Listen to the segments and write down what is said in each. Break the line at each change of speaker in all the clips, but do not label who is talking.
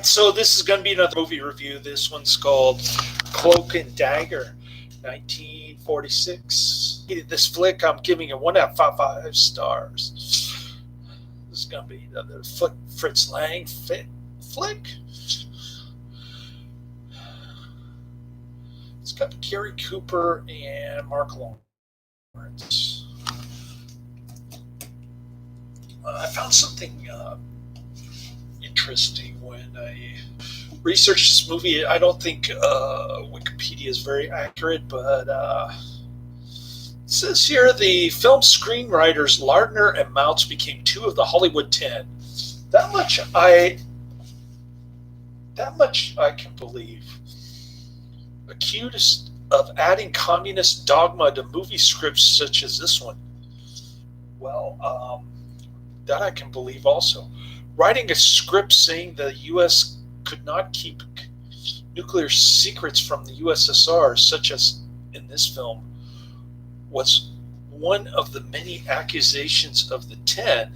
So this is going to be another movie review. This one's called Cloak and Dagger, 1946. This flick, I'm giving it 1 out of 5 stars. This is going to be another Fritz Lang flick. It's got Gary Cooper and Marc Lawrence. I found something interesting when I researched this movie. I don't think Wikipedia is very accurate, but it says here the film screenwriters Lardner and Mounts became 2 of the Hollywood 10. That much I can believe. Accused of adding communist dogma to movie scripts such as this one. Well, that I can believe also. Writing a script saying the U.S. could not keep nuclear secrets from the USSR, such as in this film, was one of the many accusations of the 10.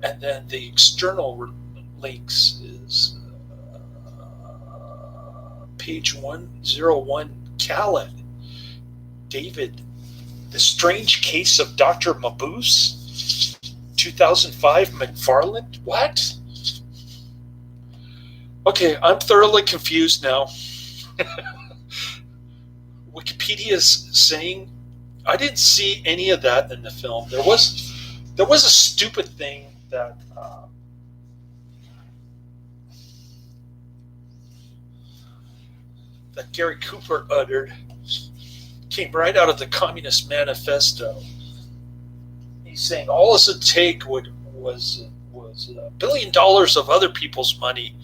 And then the external links is page 101, Callan, David, The Strange Case of Dr. Mabuse, 2005, McFarland. What? Okay, I'm thoroughly confused now. Wikipedia's saying I didn't see any of that in the film. There was a stupid thing that that Gary Cooper uttered. Came right out of the Communist Manifesto. He's saying all this would take was $1 billion of other people's money,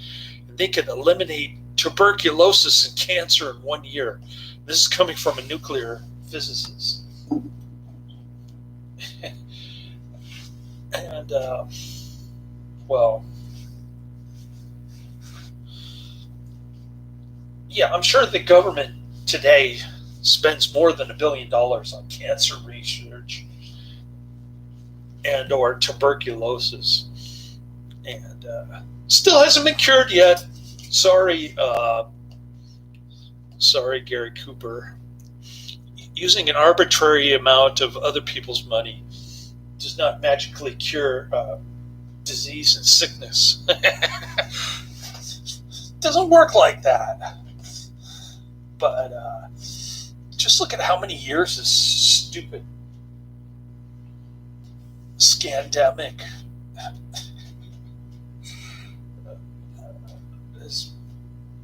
and they could eliminate tuberculosis and cancer in 1 year. This is coming from a nuclear physicist. And well, yeah, I'm sure the government today spends more than $1 billion on cancer research and or tuberculosis, and still hasn't been cured yet. Sorry, Gary Cooper. Using an arbitrary amount of other people's money does not magically cure disease and sickness. Doesn't work like that. But just look at how many years this stupid scandemic, this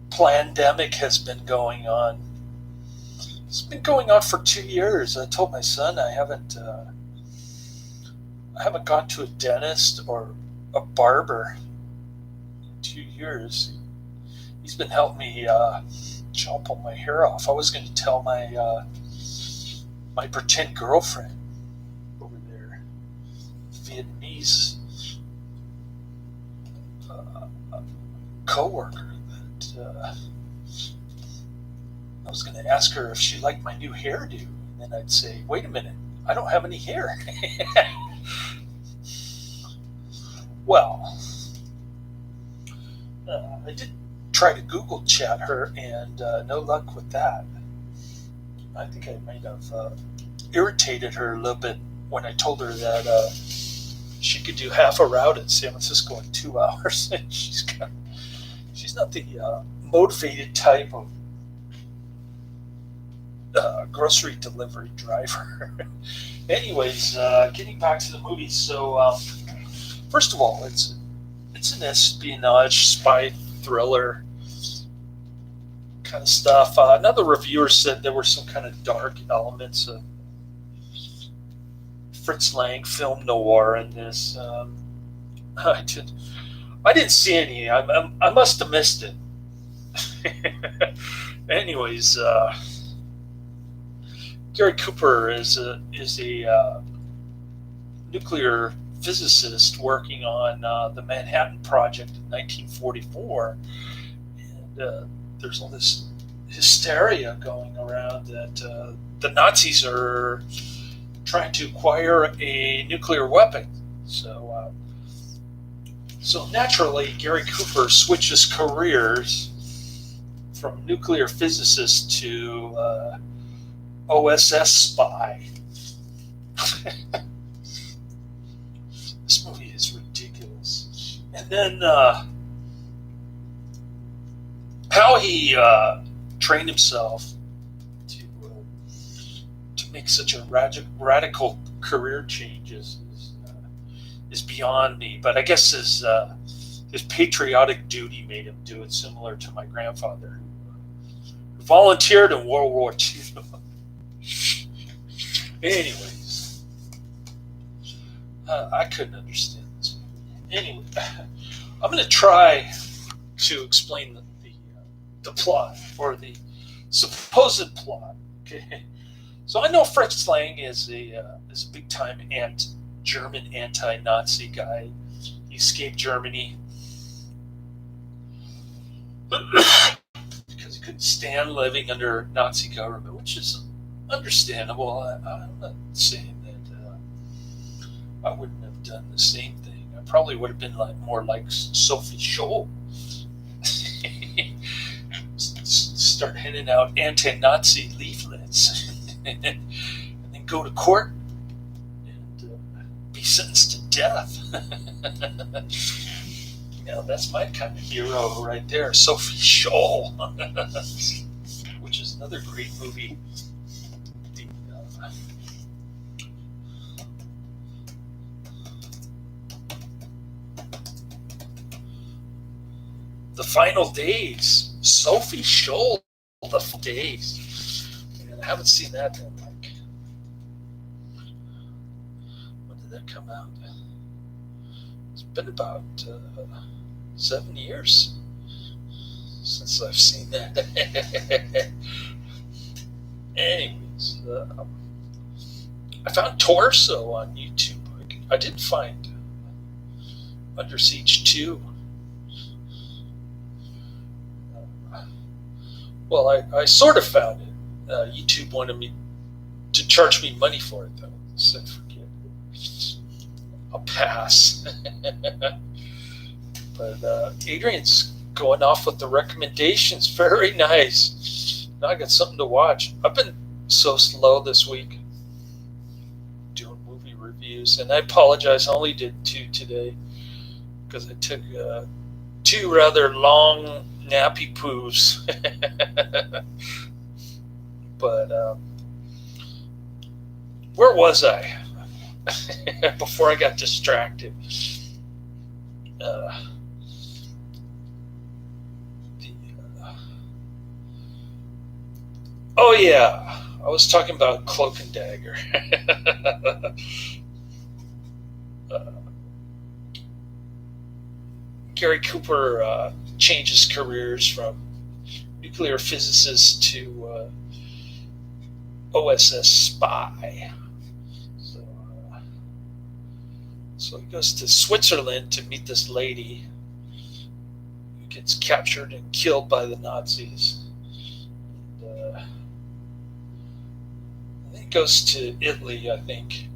plandemic has been going on. It's been going on for 2 years. I told my son I haven't gone to a dentist or a barber in 2 years. He's been helping me chop all my hair off. I was going to tell my my pretend girlfriend over there, Vietnamese co-worker, that I was going to ask her if she liked my new hairdo, and then I'd say, "Wait a minute, I don't have any hair." Well, I did try to Google chat her, and no luck with that. I think I might have irritated her a little bit when I told her that she could do half a route in San Francisco in 2 hours. And she's not the motivated type of grocery delivery driver. Anyways, getting back to the movie. So, first of all, it's an espionage spy thriller kind of stuff. Another reviewer said there were some kind of dark elements of Fritz Lang film noir in this. I didn't see any. I must have missed it. Anyways, Gary Cooper is a nuclear physicist working on the Manhattan Project in 1944, and there's all this hysteria going around that the Nazis are trying to acquire a nuclear weapon. So So naturally, Gary Cooper switches careers from nuclear physicist to OSS spy. This movie is ridiculous. And then how he trained himself to make such a radical career change is beyond me. But I guess his patriotic duty made him do it, similar to my grandfather, who volunteered in World War II. Anyways, I couldn't understand this movie. Anyway, I'm going to try to explain the plot, or the supposed plot. Okay, so I know Fritz Lang is a big time German anti-Nazi guy. He escaped Germany because he couldn't stand living under Nazi government, which is understandable. I'm not saying that I wouldn't have done the same thing. I probably would have been more like Sophie Scholl. Start handing out anti-Nazi leaflets and then go to court and be sentenced to death. That's my kind of hero right there, Sophie Scholl, which is another great movie. The Final Days, Sophie Scholl, The Final Days. Man, I haven't seen that in when did that come out? It's been about 7 years since I've seen that. Anyways, I found Torso on YouTube. I didn't find Under Siege 2. Well, I sort of found it. YouTube wanted me to charge me money for it, though. I said, forget it. I'll pass. But Adrian's going off with the recommendations. Very nice. Now I got something to watch. I've been so slow this week doing movie reviews, and I apologize. I only did 2 today because I took 2 rather long nappy poos. But where was I before I got distracted? Oh yeah, I was talking about Cloak and Dagger. Gary Cooper changes careers from nuclear physicist to OSS spy. So he goes to Switzerland to meet this lady who gets captured and killed by the Nazis. And then he goes to Italy, I think,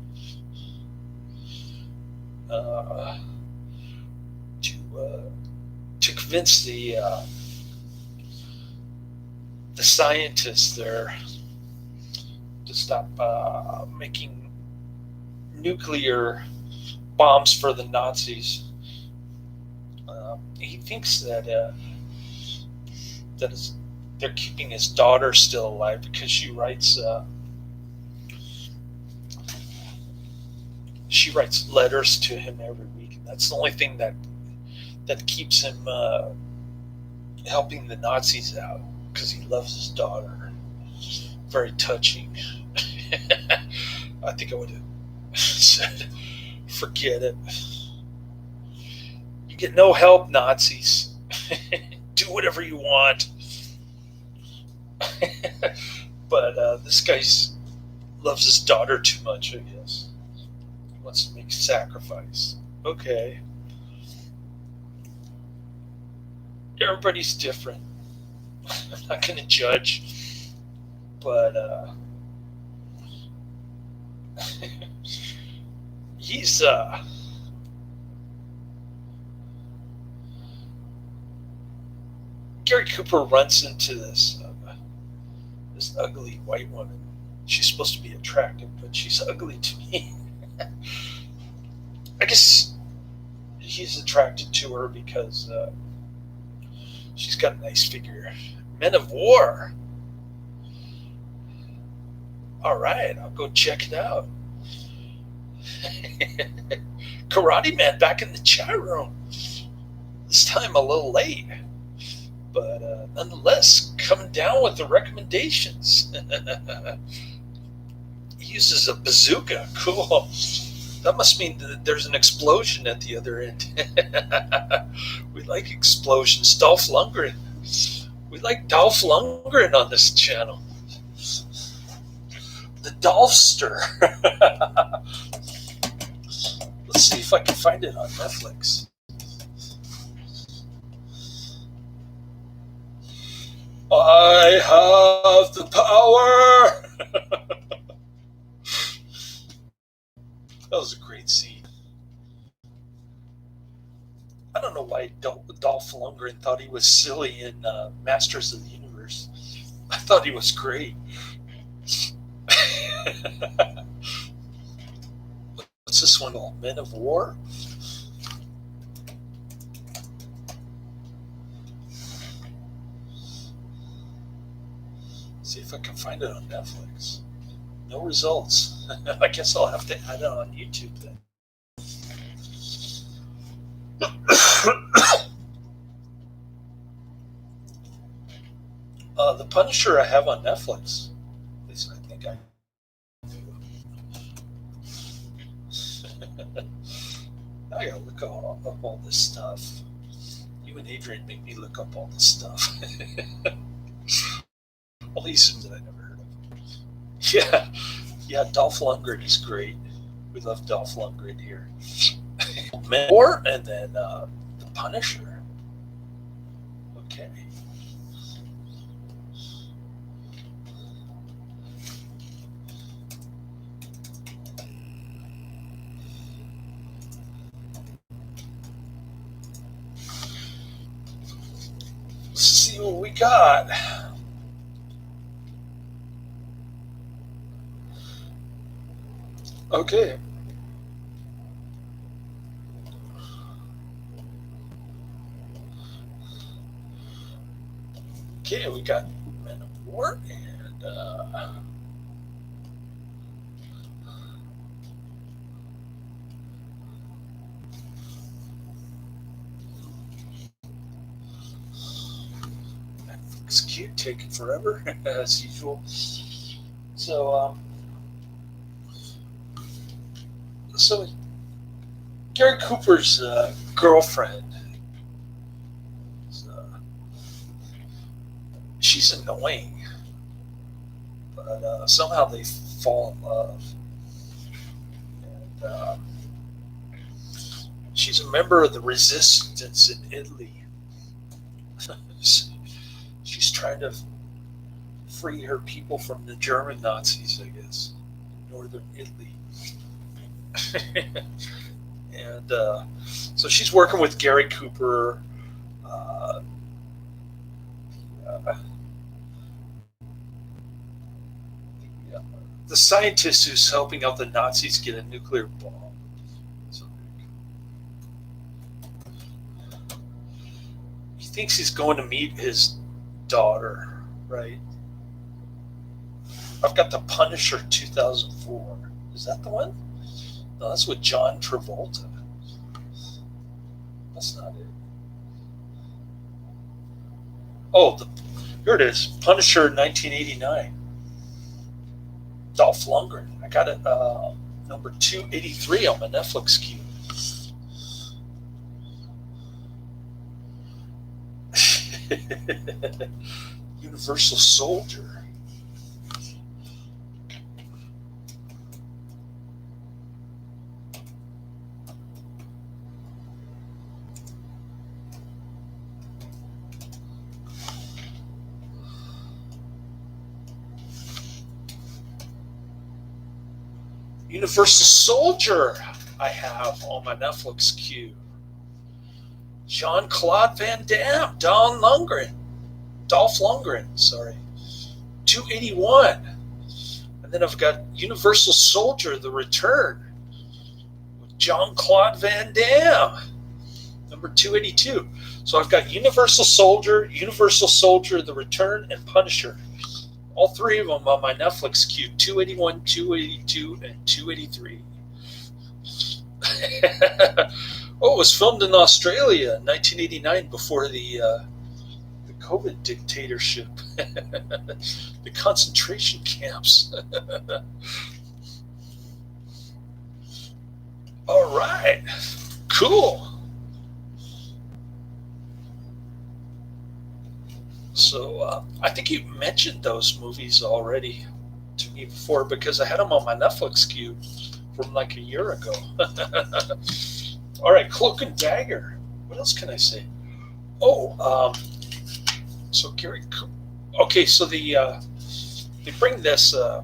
to convince the scientists there to stop making nuclear bombs for the Nazis. He thinks that they're keeping his daughter still alive because she writes letters to him every week, and that's the only thing that keeps him helping the Nazis out, because he loves his daughter. Very touching. I think I would have said, forget it. You get no help, Nazis. Do whatever you want. But this guy loves his daughter too much, I guess. He wants to make a sacrifice. Okay. Everybody's different. I'm not going to judge. But he's Gary Cooper runs into this ugly white woman. She's supposed to be attractive, but she's ugly to me. I guess he's attracted to her because she's got a nice figure. Men of War. All right, I'll go check it out. Karate Man back in the chat room. This time a little late, but nonetheless, coming down with the recommendations. He uses a bazooka. Cool. That must mean that there's an explosion at the other end. We like explosions. Dolph Lundgren. We like Dolph Lundgren on this channel. The Dolphster. Let's see if I can find it on Netflix. I have the power. That was a great scene. I don't know why Dolph Lundgren thought he was silly in Masters of the Universe. I thought he was great. What's this one called? Men of War? See if I can find it on Netflix. No results. I guess I'll have to add it on YouTube then. The Punisher I have on Netflix. At least I think I do. I gotta look up all this stuff. You and Adrian make me look up all this stuff. All these things that I never heard of. Yeah, Dolph Lundgren is great. We love Dolph Lundgren here. War and then the Punisher. Okay. Let's see what we got. Okay. Okay, we got Men of War and it's cute, taking forever as usual. So Gary Cooper's girlfriend, she's annoying, but somehow they fall in love. And she's a member of the resistance in Italy. She's trying to free her people from the German Nazis, I guess, northern Italy. And so she's working with Gary Cooper. The scientist who's helping out the Nazis get a nuclear bomb. So he thinks he's going to meet his daughter, right? I've got The Punisher 2004. Is that the one? No, that's with John Travolta. That's not it. Oh, here it is. Punisher 1989. Dolph Lundgren. I got it number 283 on my Netflix queue. Universal Soldier. Universal Soldier I have on my Netflix queue. Jean-Claude Van Damme, Don Lundgren. Dolph Lundgren, sorry. 281. And then I've got Universal Soldier, The Return, with Jean-Claude Van Damme, number 282. So I've got Universal Soldier, The Return, and Punisher. All three of them on my Netflix queue, 281, 282, and 283. Oh, it was filmed in Australia in 1989 before the COVID dictatorship, the concentration camps. All right, cool. So I think you mentioned those movies already to me before because I had them on my Netflix queue from like a year ago. All right, Cloak and Dagger. What else can I say? Oh, so Gary. Okay, so they bring this the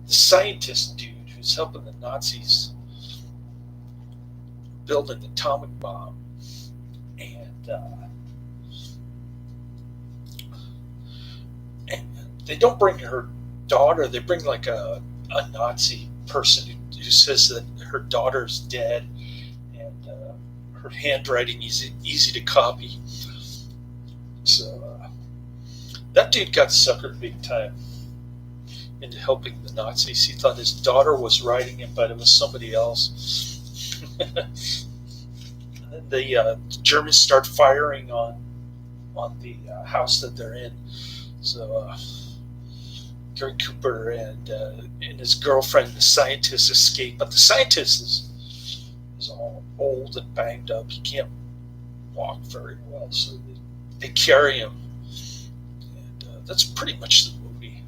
scientist dude who's helping the Nazis build an atomic bomb, and they don't bring her daughter. They bring like a Nazi person who says that her daughter's dead, and her handwriting is easy to copy. So that dude got suckered big time into helping the Nazis. He thought his daughter was writing it, but it was somebody else. And then the Germans start firing on the house that they're in. So Gary Cooper and his girlfriend, the scientist, escape. But the scientist is all old and banged up. He can't walk very well, so they carry him. And that's pretty much the movie.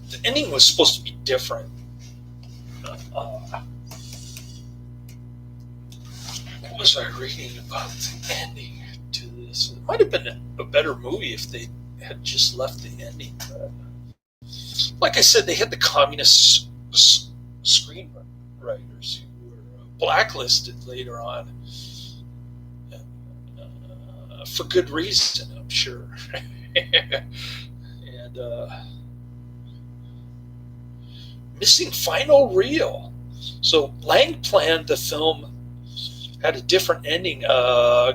The ending was supposed to be different. What was I reading about the ending to this? It might have been a better movie if they had just left the ending. But like I said, they had the communist screenwriters who were blacklisted later on for good reason, I'm sure. And missing final reel. So Lang planned the film had a different ending.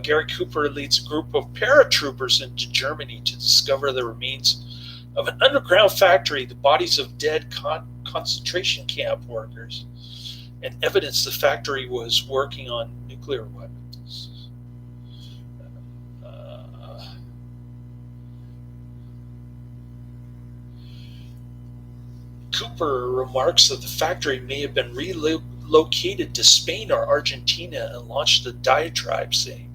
Gary Cooper leads a group of paratroopers into Germany to discover the remains of an underground factory, the bodies of dead concentration camp workers, and evidence the factory was working on nuclear weapons. Cooper remarks that the factory may have been relocated to Spain or Argentina and launched a diatribe saying,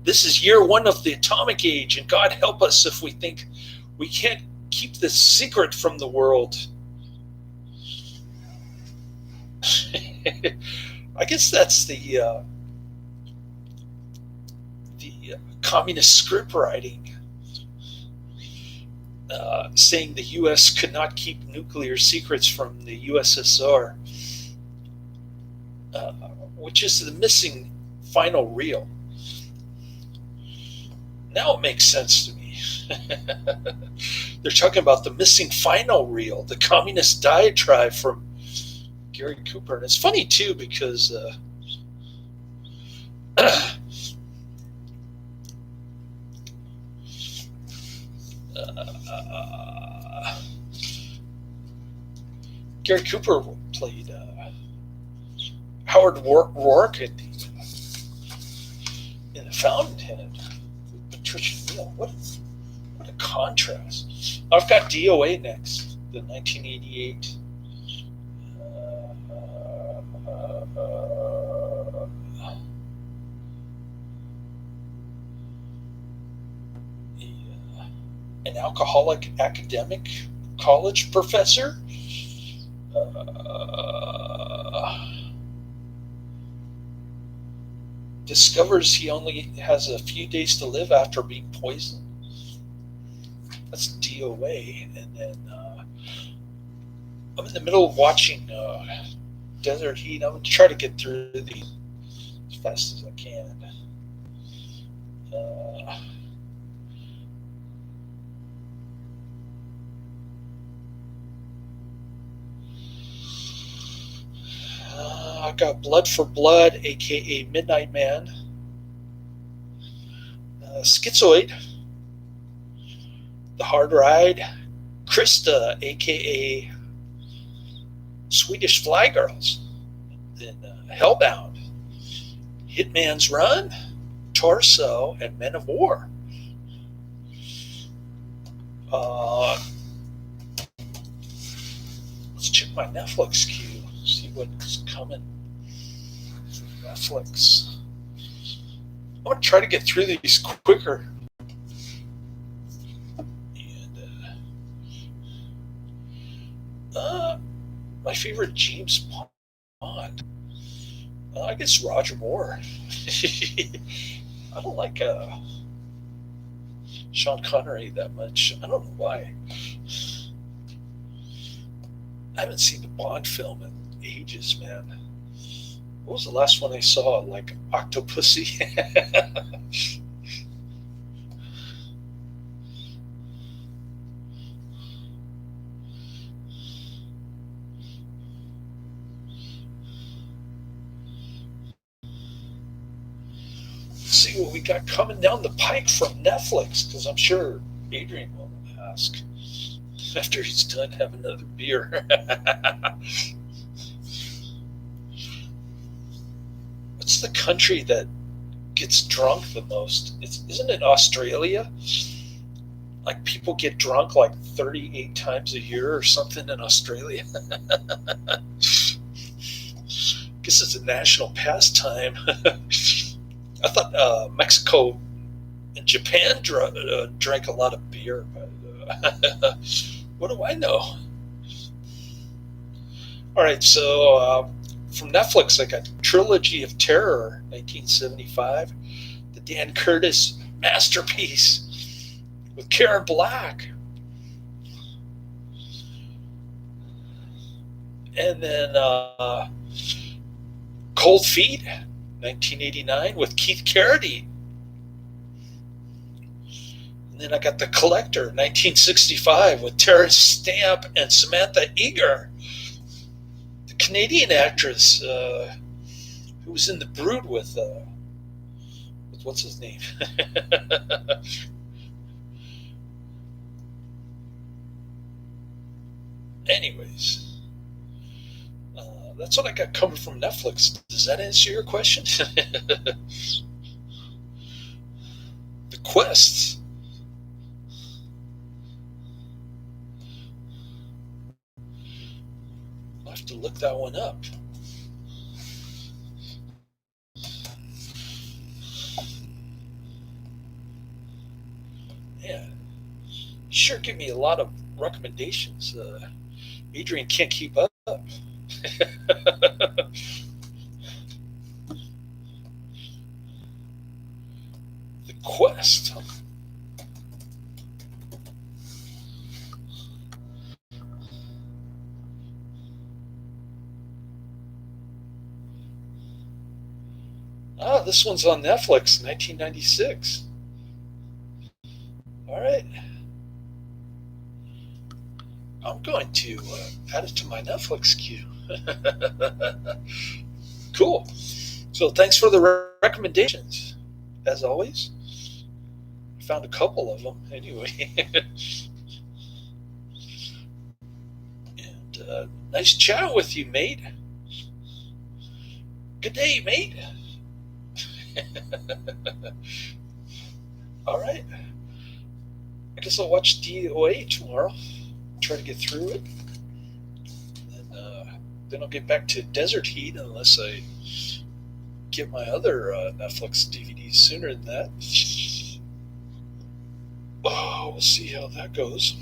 "This is year one of the atomic age, and God help us if we think we can't keep this secret from the world." I guess that's the communist script writing, saying the U.S. could not keep nuclear secrets from the USSR, which is the missing final reel. Now it makes sense to me. They're talking about the missing final reel, the communist diatribe from Gary Cooper. And it's funny, too, because Gary Cooper played Howard Rourke in the Fountainhead with Patricia Neal. What a contrast. I've got DOA next, the 1988 an alcoholic academic college professor discovers he only has a few days to live after being poisoned. That's DOA. And then I'm in the middle of watching Desert Heat. I'm going to try to get through these as fast as I can. I got Blood for Blood, aka Midnight Man. Schizoid, The Hard Ride, Krista, aka Swedish Fly Girls, then Hellbound, Hitman's Run, Torso, and Men of War. Let's check my Netflix queue, see what's coming from Netflix. I'm going to try to get through these quicker. And my favorite James Bond, I guess Roger Moore. I don't like Sean Connery that much. I don't know why. I haven't seen a Bond film in ages, man. What was the last one I saw? Like Octopussy? Let's see what we got coming down the pike from Netflix, because I'm sure Adrian will ask after he's done having another beer. What's the country that gets drunk the most? Isn't it Australia? Like people get drunk like 38 times a year or something in Australia. I guess it's a national pastime. I thought Mexico and Japan drank a lot of beer, but what do I know? All right, so from Netflix, I got Trilogy of Terror, 1975, the Dan Curtis masterpiece with Karen Black. And then Cold Feet, 1989, with Keith Carradine. And then I got The Collector, 1965, with Terrence Stamp and Samantha Eager, the Canadian actress who was in The Brood with what's his name? Anyways, that's what I got coming from Netflix. Does that answer your question? The Quest. I'll have to look that one up. Yeah, sure give me a lot of recommendations. Adrian can't keep up. The Quest. Ah, this one's on Netflix, 1996. All right. I'm going to add it to my Netflix queue. Cool. So thanks for the recommendations. As always, I found a couple of them anyway. And nice chat with you, mate. Good day, mate. All right. I guess I'll watch DOA tomorrow. Try to get through it. And then I'll get back to Desert Heat unless I get my other Netflix DVDs sooner than that. Oh, we'll see how that goes.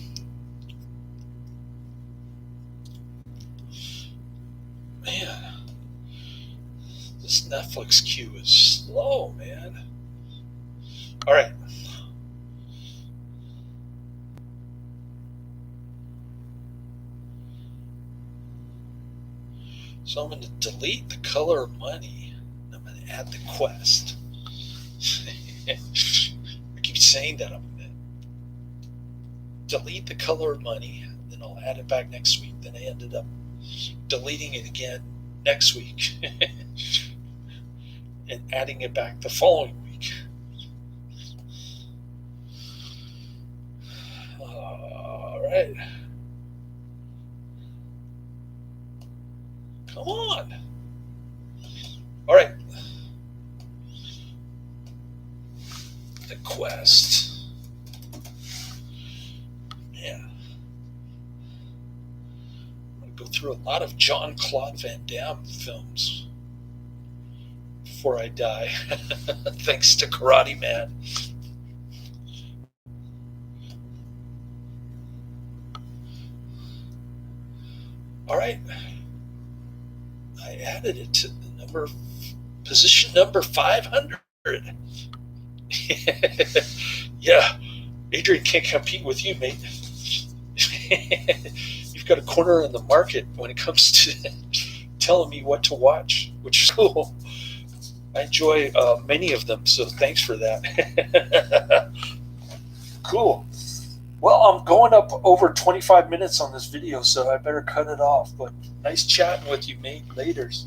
Man, this Netflix queue is slow, man. All right. So I'm going to delete The Color of Money. I'm going to add The Quest. I keep saying that I'm going to delete The Color of Money, then I'll add it back next week. Then I ended up deleting it again next week and adding it back the following week. All right. Come on. All right. The quest. Yeah. I'm going to go through a lot of Jean-Claude Van Damme films before I die. Thanks to Karate Man. All right. I added it to the position number 500. Yeah, Adrian can't compete with you, mate. You've got a corner in the market when it comes to telling me what to watch, which is cool. I enjoy many of them, so thanks for that. Cool. Well, I'm going up over 25 minutes on this video, so I better cut it off. But nice chatting with you, mate. Laters.